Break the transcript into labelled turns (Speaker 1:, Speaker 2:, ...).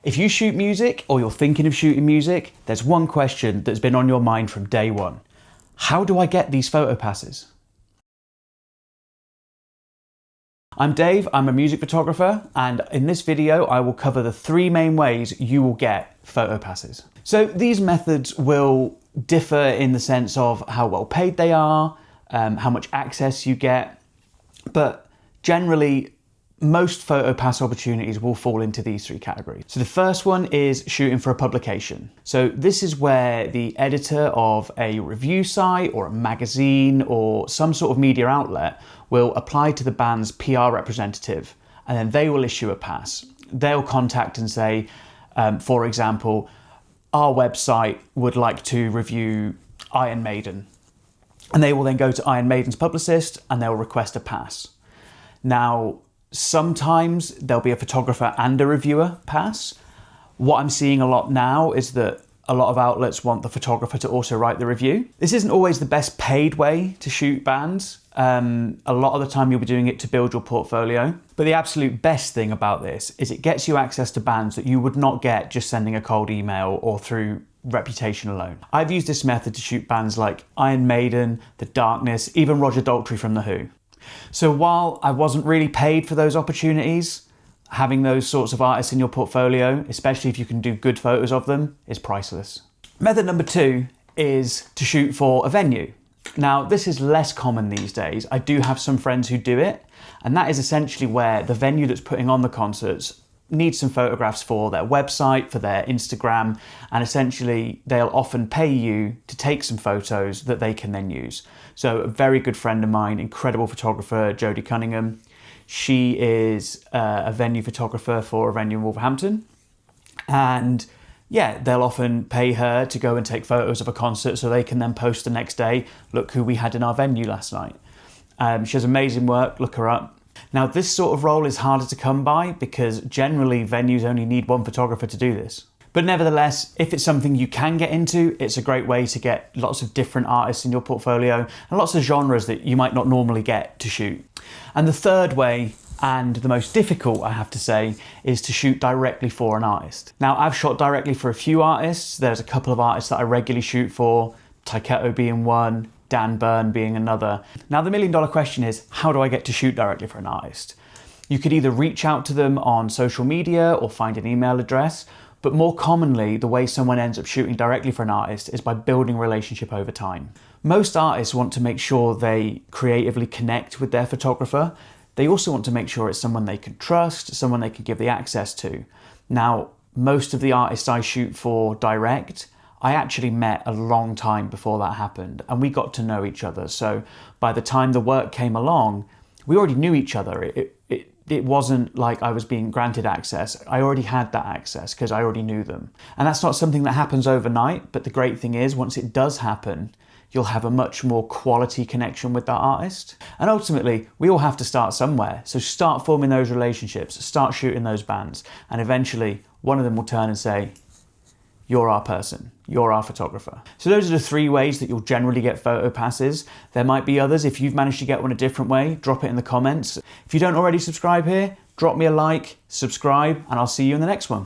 Speaker 1: If you shoot music or you're thinking of shooting music, there's one question that's been on your mind from day one. How do I get these photo passes? I'm Dave, I'm a music photographer, and in this video I will cover the 3 main ways you will get photo passes. So these methods will differ in the sense of how well paid they are, how much access you get, but generally most photo pass opportunities will fall into these 3 categories. So the first one is shooting for a publication. So this is where the editor of a review site or a magazine or some sort of media outlet will apply to the band's PR representative, and then they will issue a pass. They'll contact and say, for example, our website would like to review Iron Maiden. And they will then go to Iron Maiden's publicist and they'll request a pass. Now, sometimes there'll be a photographer and a reviewer pass. What I'm seeing a lot now is that a lot of outlets want the photographer to also write the review. This isn't always the best paid way to shoot bands. A lot of the time you'll be doing it to build your portfolio. But the absolute best thing about this is it gets you access to bands that you would not get just sending a cold email or through reputation alone. I've used this method to shoot bands like Iron Maiden, The Darkness, even Roger Daltrey from The Who. So while I wasn't really paid for those opportunities, having those sorts of artists in your portfolio, especially if you can do good photos of them, is priceless. Method number 2 is to shoot for a venue. Now, this is less common these days. I do have some friends who do it, and that is essentially where the venue that's putting on the concerts needs some photographs for their website, for their Instagram, and essentially they'll often pay you to take some photos that they can then use. So a very good friend of mine, incredible photographer, Jodie Cunningham, she is a venue photographer for a venue in Wolverhampton, and yeah, they'll often pay her to go and take photos of a concert so they can then post the next day, look who we had in our venue last night. She has amazing work, look her up. Now, this sort of role is harder to come by because generally venues only need one photographer to do this. But nevertheless, if it's something you can get into, it's a great way to get lots of different artists in your portfolio and lots of genres that you might not normally get to shoot. And the third way, and the most difficult, I have to say, is to shoot directly for an artist. Now, I've shot directly for a few artists. There's a couple of artists that I regularly shoot for, Taiketo being one, Dan Byrne being another. Now, the $1 million question is, how do I get to shoot directly for an artist? You could either reach out to them on social media or find an email address, but more commonly, the way someone ends up shooting directly for an artist is by building a relationship over time. Most artists want to make sure they creatively connect with their photographer. They also want to make sure it's someone they can trust, someone they can give the access to. Now, most of the artists I shoot for direct, I actually met a long time before that happened, and we got to know each other. So by the time the work came along, we already knew each other. It wasn't like I was being granted access. I already had that access because I already knew them. And that's not something that happens overnight, but the great thing is once it does happen, you'll have a much more quality connection with that artist. And ultimately, we all have to start somewhere. So start forming those relationships, start shooting those bands, and eventually one of them will turn and say, you're our person, you're our photographer. So those are the 3 ways that you'll generally get photo passes. There might be others. If you've managed to get one a different way, drop it in the comments. If you don't already subscribe here, drop me a like, subscribe, and I'll see you in the next one.